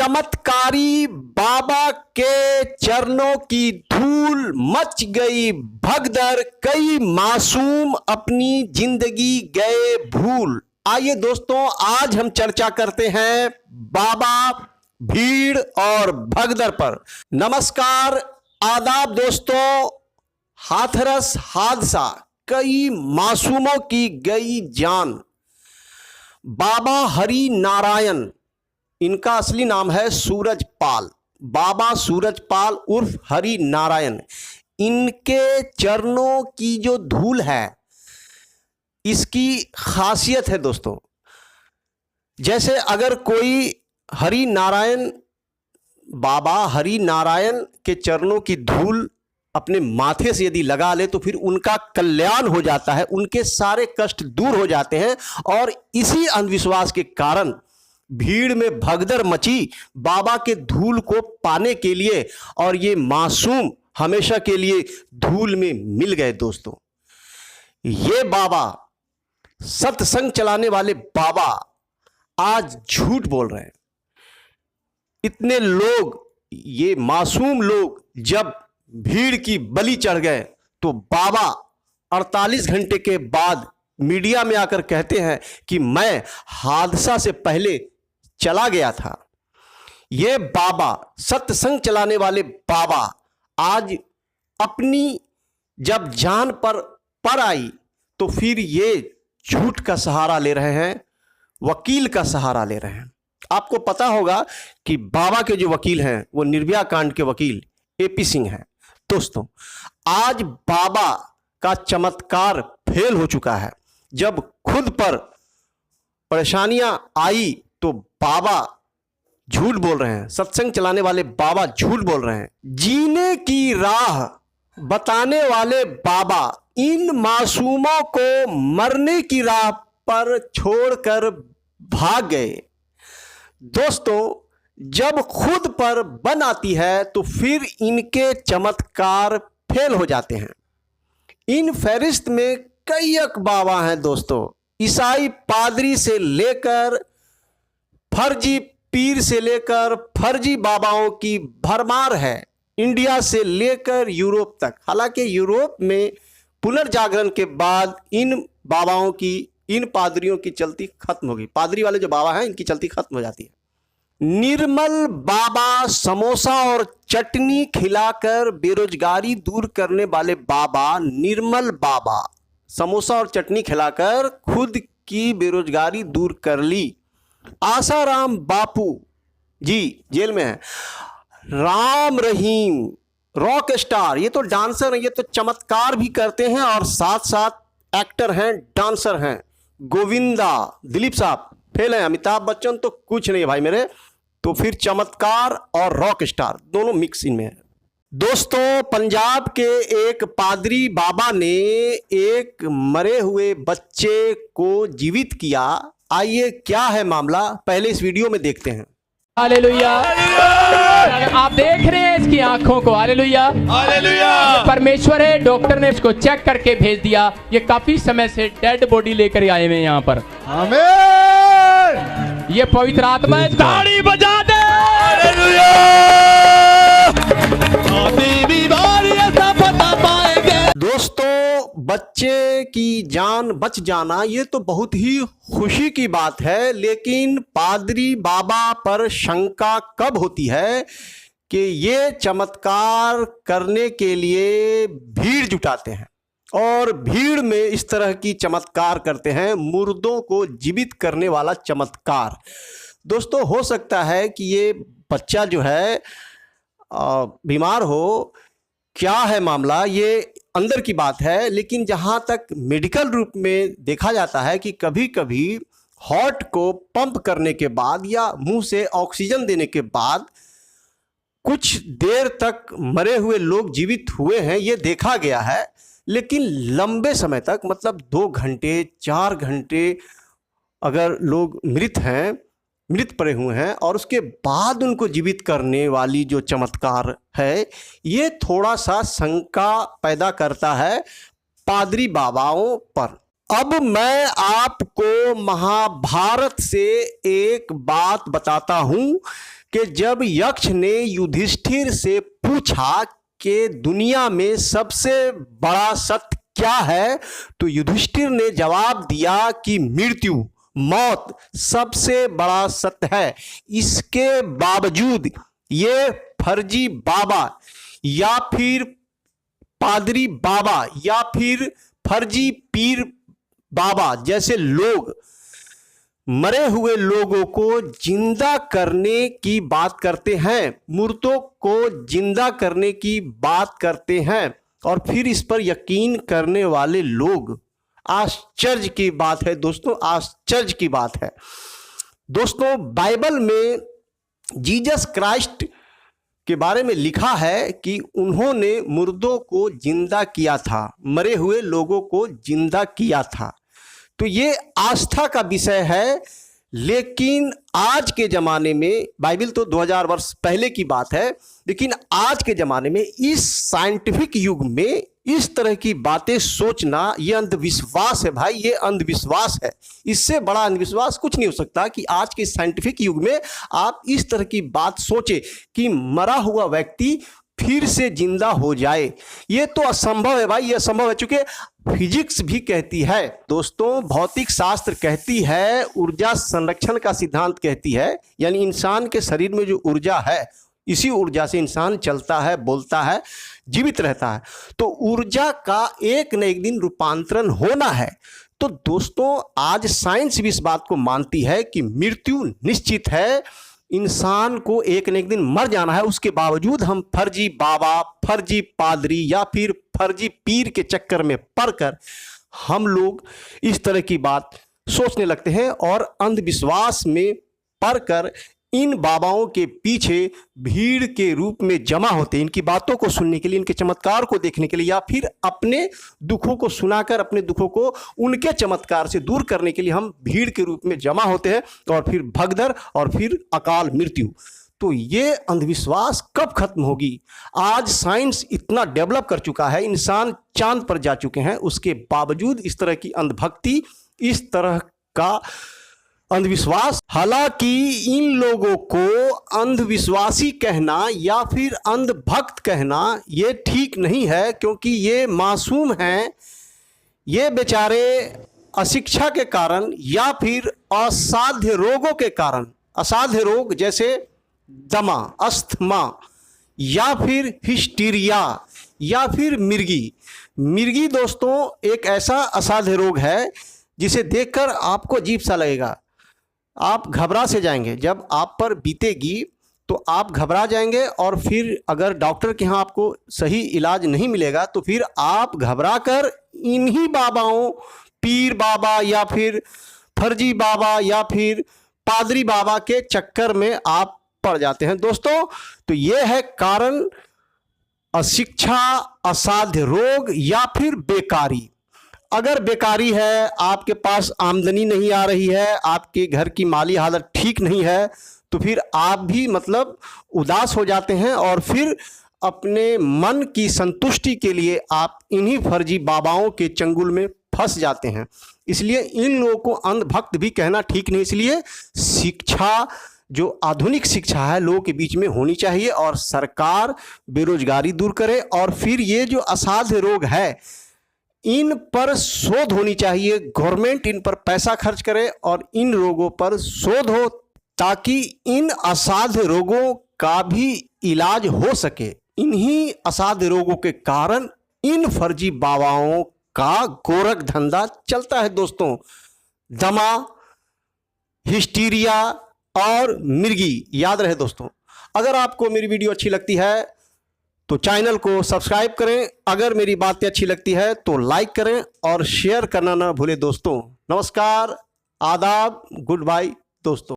चमत्कारी बाबा के चरणों की धूल मच गई भगदड़, कई मासूम अपनी जिंदगी गए भूल। आइए दोस्तों, आज हम चर्चा करते हैं बाबा, भीड़ और भगदड़ पर। नमस्कार, आदाब दोस्तों। हाथरस हादसा, कई मासूमों की गई जान। बाबा हरि नारायण, इनका असली नाम है सूरजपाल, बाबा सूरजपाल उर्फ हरि नारायण। इनके चरणों की जो धूल है, इसकी खासियत है दोस्तों। जैसे अगर कोई हरि नारायण, बाबा हरि नारायण के चरणों की धूल अपने माथे से यदि लगा ले तो फिर उनका कल्याण हो जाता है, उनके सारे कष्ट दूर हो जाते हैं। और इसी अंधविश्वास के कारण भीड़ में भगदड़ मची बाबा के धूल को पाने के लिए, और ये मासूम हमेशा के लिए धूल में मिल गए दोस्तों। ये बाबा, सत्संग चलाने वाले बाबा, आज झूठ बोल रहे हैं। इतने लोग, ये मासूम लोग जब भीड़ की बलि चढ़ गए तो बाबा 48 घंटे के बाद मीडिया में आकर कहते हैं कि मैं हादसा से पहले चला गया था। ये बाबा, सत्संग चलाने वाले बाबा, आज अपनी जब जान पर आई तो फिर ये झूठ का सहारा ले रहे हैं, वकील का सहारा ले रहे हैं। आपको पता होगा कि बाबा के जो वकील हैं वो निर्भया कांड के वकील AP सिंह हैं। दोस्तों, आज बाबा का चमत्कार फेल हो चुका है। जब खुद पर परेशानियां आई तो बाबा झूठ बोल रहे हैं, सत्संग चलाने वाले बाबा झूठ बोल रहे हैं। जीने की राह बताने वाले बाबा इन मासूमों को मरने की राह पर छोड़कर भाग गए। दोस्तों, जब खुद पर बन आती है तो फिर इनके चमत्कार फेल हो जाते हैं। इन फहरिस्त में कई बाबा हैं दोस्तों। ईसाई पादरी से लेकर फर्जी पीर से लेकर फर्जी बाबाओं की भरमार है, इंडिया से लेकर यूरोप तक। हालांकि यूरोप में पुनर्जागरण के बाद इन बाबाओं की, इन पादरियों की चलती खत्म होगी। पादरी वाले जो बाबा हैं, इनकी चलती खत्म हो जाती है। निर्मल बाबा समोसा और चटनी खिलाकर बेरोजगारी दूर करने वाले बाबा, निर्मल बाबा समोसा और चटनी खिलाकर खुद की बेरोजगारी दूर कर ली। आसाराम बापू जी जेल में है। राम रहीम रॉक स्टार, ये तो डांसर हैं, ये तो चमत्कार भी करते हैं और साथ साथ एक्टर हैं, डांसर हैं। गोविंदा, दिलीप साहब फेल हैं। अमिताभ बच्चन तो कुछ नहीं है भाई मेरे। तो फिर चमत्कार और रॉक स्टार दोनों मिक्स इनमें है। दोस्तों, पंजाब के एक पादरी बाबा ने एक मरे हुए बच्चे को जीवित किया। आइए क्या है मामला, पहले इस वीडियो में देखते हैं। हालेलुया। आप देख रहे हैं इसकी आंखों को। Hallelujah, hallelujah. परमेश्वर है, डॉक्टर ने इसको चेक करके भेज दिया। ये काफी समय से डेड बॉडी लेकर आए हुए यहाँ पर। आमीन। ये पवित्र आत्मा है। ताली बजा दे। हालेलुया। दोस्तों, बच्चे की जान बच जाना ये तो बहुत ही खुशी की बात है, लेकिन पादरी बाबा पर शंका कब होती है कि ये चमत्कार करने के लिए भीड़ जुटाते हैं और भीड़ में इस तरह की चमत्कार करते हैं, मुर्दों को जीवित करने वाला चमत्कार। दोस्तों, हो सकता है कि ये बच्चा जो है बीमार हो, क्या है मामला ये अंदर की बात है। लेकिन जहाँ तक मेडिकल रूप में देखा जाता है कि कभी कभी हार्ट को पंप करने के बाद या मुंह से ऑक्सीजन देने के बाद कुछ देर तक मरे हुए लोग जीवित हुए हैं, ये देखा गया है। लेकिन लंबे समय तक, मतलब 2 घंटे 4 घंटे अगर लोग मृत पड़े हुए हैं और उसके बाद उनको जीवित करने वाली जो चमत्कार है, ये थोड़ा सा शंका पैदा करता है पादरी बाबाओं पर। अब मैं आपको महाभारत से एक बात बताता हूं कि जब यक्ष ने युधिष्ठिर से पूछा कि दुनिया में सबसे बड़ा सत्य क्या है, तो युधिष्ठिर ने जवाब दिया कि मृत्यु, मौत सबसे बड़ा सत्य है। इसके बावजूद ये फर्जी बाबा या फिर पादरी बाबा या फिर फर्जी पीर बाबा जैसे लोग मरे हुए लोगों को जिंदा करने की बात करते हैं, मुर्दों को जिंदा करने की बात करते हैं, और फिर इस पर यकीन करने वाले लोग, आश्चर्य की बात है दोस्तों, आश्चर्य की बात है दोस्तों। बाइबल में जीसस क्राइस्ट के बारे में लिखा है कि उन्होंने मुर्दों को जिंदा किया था, मरे हुए लोगों को जिंदा किया था। तो ये आस्था का विषय है, लेकिन आज के ज़माने में, बाइबल तो 2000 वर्ष पहले की बात है, लेकिन आज के ज़माने में इस साइंटिफिक युग में इस तरह की बातें सोचना ये अंधविश्वास है भाई, ये अंधविश्वास है। इससे बड़ा अंधविश्वास कुछ नहीं हो सकता कि आज के साइंटिफिक युग में आप इस तरह की बात सोचें कि मरा हुआ व्यक्ति फिर से जिंदा हो जाए। ये तो असंभव है भाई, ये असंभव है, चूंकि फिजिक्स भी कहती है दोस्तों, भौतिक शास्त्र कहती है, ऊर्जा संरक्षण का सिद्धांत कहती है, यानी इंसान के शरीर में जो ऊर्जा है, इसी ऊर्जा से इंसान चलता है, बोलता है, जीवित रहता है। तो ऊर्जा का एक न एक दिन रूपांतरण होना है। तो दोस्तों आज साइंस भी इस बात को मानती है कि मृत्यु निश्चित है, इंसान को एक न एक दिन मर जाना है। उसके बावजूद हम फर्जी बाबा, फर्जी पादरी या फिर फर्जी पीर के चक्कर में पड़कर हम लोग इस तरह की बात सोचने लगते हैं और अंधविश्वास में पड़कर इन बाबाओं के पीछे भीड़ के रूप में जमा होते हैं, इनकी बातों को सुनने के लिए, इनके चमत्कार को देखने के लिए, या फिर अपने दुखों को सुनाकर अपने दुखों को उनके चमत्कार से दूर करने के लिए हम भीड़ के रूप में जमा होते हैं, और फिर भगदड़ और फिर अकाल मृत्यु। तो ये अंधविश्वास कब खत्म होगी? आज साइंस इतना डेवलप कर चुका है, इंसान चांद पर जा चुके हैं, उसके बावजूद इस तरह की अंधभक्ति, इस तरह का अंधविश्वास। हालांकि इन लोगों को अंधविश्वासी कहना या फिर अंधभक्त कहना ये ठीक नहीं है, क्योंकि ये मासूम हैं। ये बेचारे अशिक्षा के कारण या फिर असाध्य रोगों के कारण, असाध्य रोग जैसे दमा, अस्थमा या फिर हिस्टीरिया या फिर मिर्गी दोस्तों एक ऐसा असाध्य रोग है जिसे देखकर आपको अजीब सा लगेगा, आप घबरा से जाएंगे। जब आप पर बीतेगी तो आप घबरा जाएंगे, और फिर अगर डॉक्टर के यहाँ आपको सही इलाज नहीं मिलेगा तो फिर आप घबरा कर इन्हीं बाबाओं, पीर बाबा या फिर फर्जी बाबा या फिर पादरी बाबा के चक्कर में आप पड़ जाते हैं दोस्तों। तो ये है कारण, अशिक्षा, असाध्य रोग या फिर बेकारी। अगर बेकारी है, आपके पास आमदनी नहीं आ रही है, आपके घर की माली हालत ठीक नहीं है, तो फिर आप भी मतलब उदास हो जाते हैं, और फिर अपने मन की संतुष्टि के लिए आप इन्हीं फर्जी बाबाओं के चंगुल में फंस जाते हैं। इसलिए इन लोगों को अंधभक्त भी कहना ठीक नहीं। इसलिए शिक्षा, जो आधुनिक शिक्षा है, लोगों के बीच में होनी चाहिए, और सरकार बेरोजगारी दूर करे, और फिर ये जो असाध्य रोग है इन पर शोध होनी चाहिए। गवर्नमेंट इन पर पैसा खर्च करे और इन रोगों पर शोध हो, ताकि इन असाध्य रोगों का भी इलाज हो सके। इन्हीं असाध्य रोगों के कारण इन फर्जी बाबाओं का गोरख धंधा चलता है दोस्तों। दमा, हिस्टीरिया और मिर्गी, याद रहे दोस्तों। अगर आपको मेरी वीडियो अच्छी लगती है तो चैनल को सब्सक्राइब करें, अगर मेरी बातें अच्छी लगती है तो लाइक करें और शेयर करना ना भूलें दोस्तों। नमस्कार, आदाब, गुड बाय दोस्तों।